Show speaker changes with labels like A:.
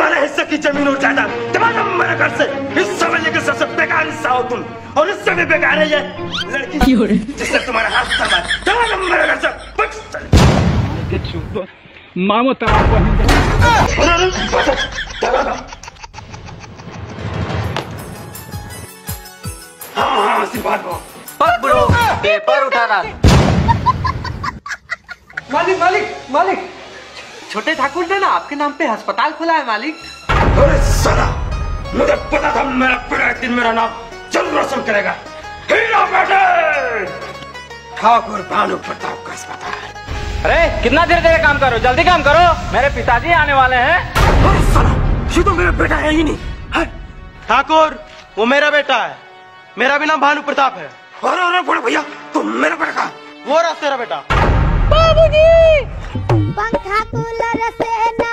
A: तुम्हारे हिस्से की जमीन और जायदाद तमाम मेरे घर से। इस समझने के सबसे बेकार हिस्सा हो तुम, और इससे भी बेकार है ये लड़की जिससे तुम्हारा हाथ तमाम मेरे घर से।
B: मामो तलाक
A: हाँ आशीर्वाद हो।
C: ब्रो पेपर उठा रहा।
D: मालिक मालिक मालिक, छोटे ठाकुर ने ना आपके नाम पे अस्पताल खोला है मालिक।
A: अरे साला, मुझे पता था मेरा बेटा एक दिन मेरा नाम जरूर रोशन करेगा। हीरा बेटे, ठाकुर भानु प्रताप का अस्पताल।
C: अरे कितना देर देर काम करो, जल्दी काम करो, मेरे पिताजी आने वाले हैं।
A: अरे साला, ये तो मेरा बेटा है ही नहीं।
D: ठाकुर वो मेरा बेटा है, मेरा भी नाम भानु प्रताप है।
A: अरे बड़े भैया, तुम मेरा बेटा कहाँ?
D: वो रहा तेरा बेटा।
E: बाबूजी, पंखा कूलर से ना